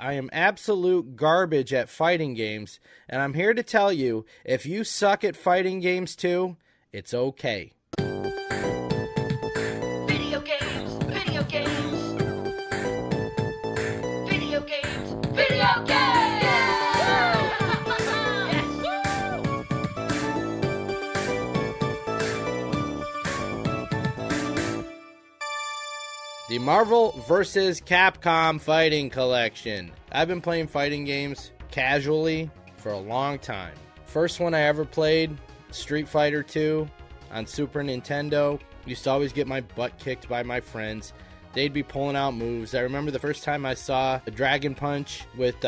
I am absolute garbage at fighting games, and I'm here to tell you, if you suck at fighting games too, it's okay. Video games, video games. Video games, video games. Yes. The Marvel vs. Capcom Fighting Collection. I've been playing fighting games casually for a long time. First one I ever played, Street Fighter 2 on Super Nintendo. Used to always get my butt kicked by my friends. They'd be pulling out moves. I remember the first time I saw a Dragon Punch with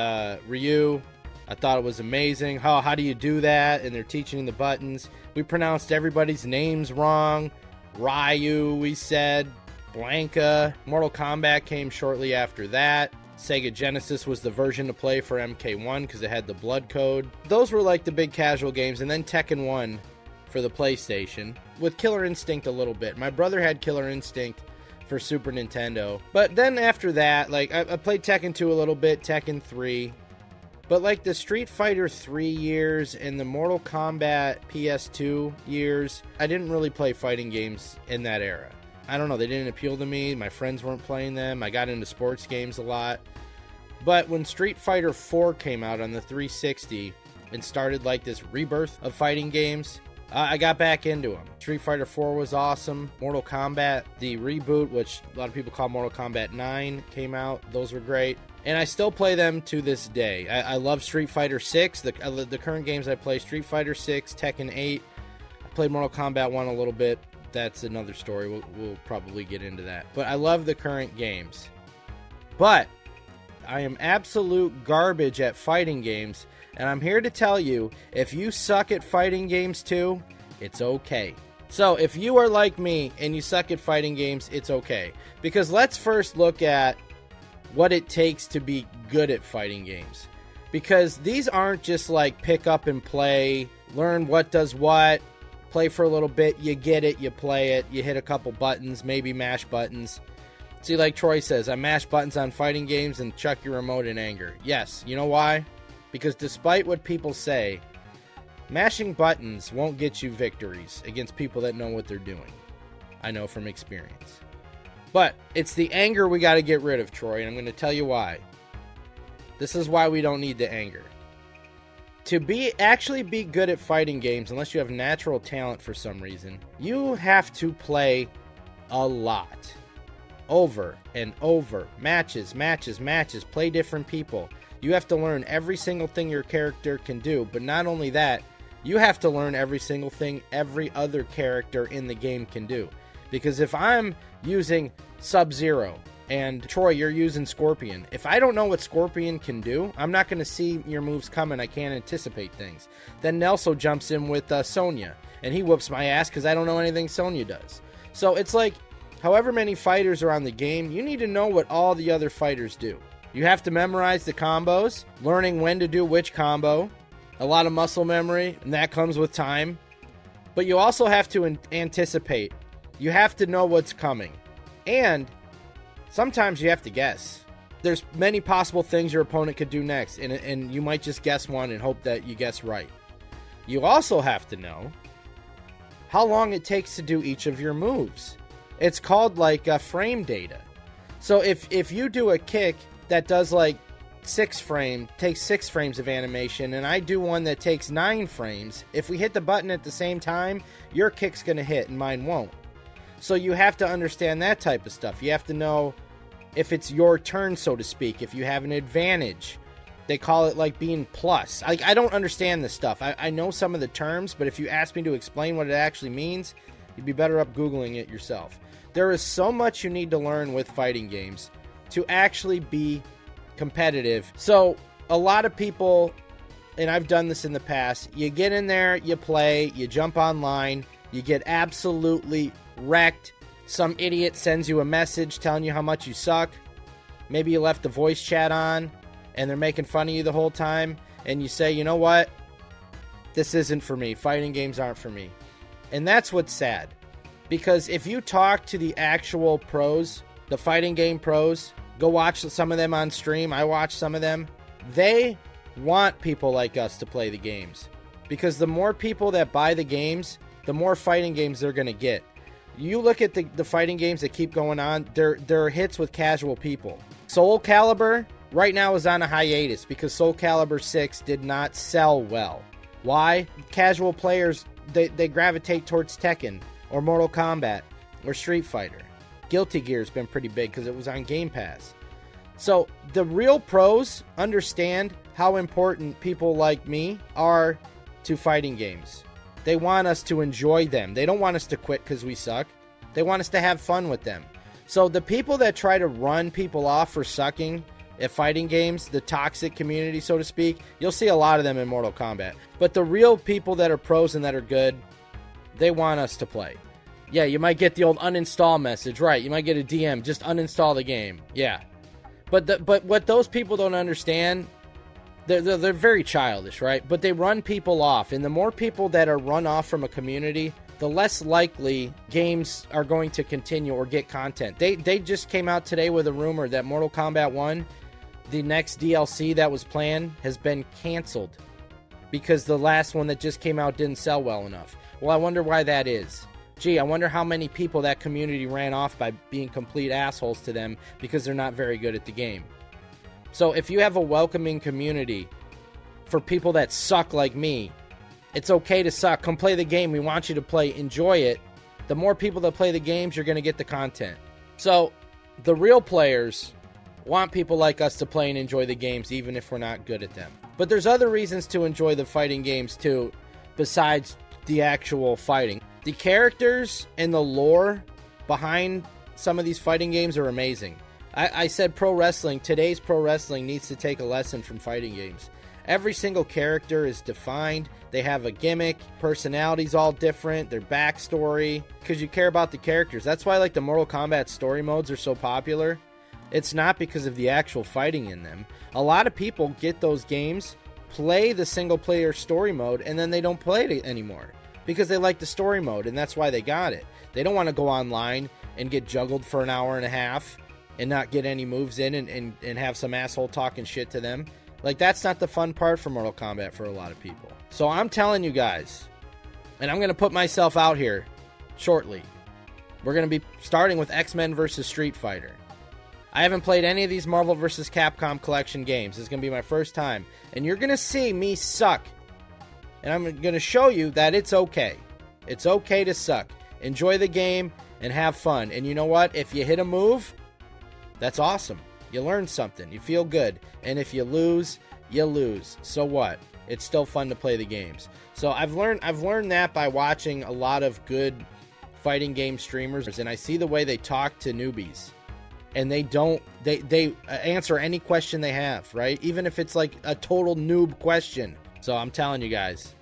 Ryu. I thought it was amazing. How do you do that? And they're teaching the buttons. We pronounced everybody's names wrong. Ryu, we said. Blanca. Mortal Kombat came shortly after that. Sega Genesis was the version to play for MK1 because it had the blood code. Those were like the big casual games. And then Tekken 1 for the PlayStation with Killer Instinct a little bit. My brother had Killer Instinct for Super Nintendo. But then after that, like I played Tekken 2 a little bit, Tekken 3. But like the Street Fighter 3 years and the Mortal Kombat PS2 years, I didn't really play fighting games in that era. I don't know, they didn't appeal to me. My friends weren't playing them. I got into sports games a lot. But when Street Fighter 4 came out on the 360 and started like this rebirth of fighting games, I got back into them. Street Fighter 4 was awesome. Mortal Kombat, the reboot, which a lot of people call Mortal Kombat 9, came out. Those were great. And I still play them to this day. I love Street Fighter 6. The current games I play, Street Fighter 6, Tekken 8. I played Mortal Kombat 1 a little bit. That's another story. We'll probably get into that. But I love the current games. But I am absolute garbage at fighting games, and I'm here to tell you, if you suck at fighting games too, it's okay. So if you are like me and you suck at fighting games, it's okay. Because let's first look at what it takes to be good at fighting games. Because these aren't just like pick up and play, learn what does what, play for a little bit, you get it, you play it, you hit a couple buttons, maybe mash buttons. See, like Troy says, I mash buttons on fighting games and chuck your remote in anger. Yes, you know why? Because despite what people say, mashing buttons won't get you victories against people that know what they're doing. I know from experience. But it's the anger we got to get rid of, Troy, and I'm going to tell you why. This is why we don't need the anger. To actually be good at fighting games, unless you have natural talent for some reason, you have to play a lot. Over and over. Matches, play different people. You have to learn every single thing your character can do, but not only that, you have to learn every single thing every other character in the game can do. Because if I'm using Sub-Zero, and Troy, you're using Scorpion. If I don't know what Scorpion can do, I'm not going to see your moves coming. I can't anticipate things. Then Nelso jumps in with Sonya, and he whoops my ass because I don't know anything Sonya does. So it's like, however many fighters are on the game, you need to know what all the other fighters do. You have to memorize the combos, learning when to do which combo, a lot of muscle memory, and that comes with time. But you also have to anticipate. You have to know what's coming. And sometimes you have to guess. There's many possible things your opponent could do next, and you might just guess one and hope that you guess right. You also have to know how long it takes to do each of your moves. It's called like frame data. So if you do a kick that does like 6 frames, takes 6 frames of animation, and I do one that takes 9 frames, if we hit the button at the same time, your kick's going to hit and mine won't. So you have to understand that type of stuff. You have to know if it's your turn, so to speak, if you have an advantage. They call it like being plus. I don't understand this stuff. I know some of the terms, but if you ask me to explain what it actually means, you'd be better up Googling it yourself. There is so much you need to learn with fighting games to actually be competitive. So a lot of people, and I've done this in the past, you get in there, you play, you jump online, you get absolutely wrecked. Some idiot sends you a message telling you how much you suck. Maybe you left the voice chat on and they're making fun of you the whole time, and you say, you know what, this isn't for me. Fighting games aren't for me. And that's what's sad, because if you talk to the actual pros, the fighting game pros, Go watch some of them on stream. I watch some of them. They want people like us to play the games. Because the more people that buy the games, the more fighting games they're going to get. You look at the fighting games that keep going on, they're hits with casual people. Soul Calibur right now is on a hiatus because Soul Calibur 6 did not sell well. Why? Casual players, they gravitate towards Tekken or Mortal Kombat or Street Fighter. Guilty Gear's been pretty big because it was on Game Pass. So the real pros understand how important people like me are to fighting games. They want us to enjoy them. They don't want us to quit because we suck. They want us to have fun with them. So the people that try to run people off for sucking at fighting games, the toxic community, so to speak, you'll see a lot of them in Mortal Kombat. But the real people that are pros and that are good, they want us to play. Yeah, you might get the old uninstall message, right? You might get a DM, just uninstall the game. Yeah. But what those people don't understand, they're very childish, right? But they run people off. And the more people that are run off from a community, the less likely games are going to continue or get content. They just came out today with a rumor that Mortal Kombat 1, the next DLC that was planned, has been canceled because the last one that just came out didn't sell well enough. Well, I wonder why that is. Gee, I wonder how many people that community ran off by being complete assholes to them because they're not very good at the game. So if you have a welcoming community for people that suck like me, it's okay to suck. Come play the game. We want you to play. Enjoy it. The more people that play the games, you're going to get the content. So the real players want people like us to play and enjoy the games even if we're not good at them. But there's other reasons to enjoy the fighting games too besides the actual fighting. The characters and the lore behind some of these fighting games are amazing. I said pro wrestling. Today's pro wrestling needs to take a lesson from fighting games. Every single character is defined. They have a gimmick. Personalities all different. Their backstory. Because you care about the characters. That's why like the Mortal Kombat story modes are so popular. It's not because of the actual fighting in them. A lot of people get those games, play the single player story mode, and then they don't play it anymore. Because they like the story mode, and that's why they got it. They don't want to go online and get juggled for an hour and a half and not get any moves in and have some asshole talking shit to them. Like, that's not the fun part for Mortal Kombat for a lot of people. So I'm telling you guys, and I'm going to put myself out here shortly. We're going to be starting with X-Men vs. Street Fighter. I haven't played any of these Marvel vs. Capcom collection games. This is going to be my first time. And you're going to see me suck. And I'm going to show you that it's okay. It's okay to suck. Enjoy the game and have fun. And you know what? If you hit a move, that's awesome. You learn something. You feel good. And if you lose, you lose. So what? It's still fun to play the games. So I've learned that by watching a lot of good fighting game streamers, and I see the way they talk to newbies. And they answer any question they have, right? Even if it's like a total noob question. So I'm telling you guys,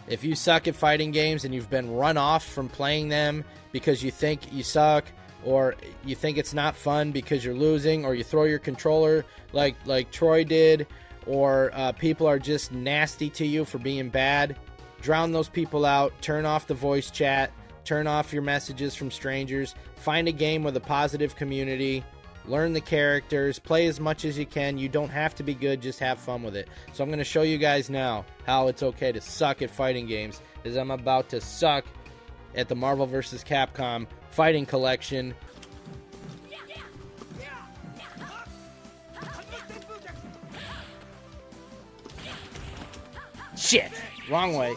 if you suck at fighting games and you've been run off from playing them because you think you suck, or you think it's not fun because you're losing, or you throw your controller like Troy did, or people are just nasty to you for being bad, drown those people out, turn off the voice chat, turn off your messages from strangers, find a game with a positive community, learn the characters, play as much as you can. You don't have to be good, just have fun with it. So I'm going to show you guys now how it's okay to suck at fighting games, as I'm about to suck at the Marvel vs. Capcom Fighting Collection. Shit! Wrong way.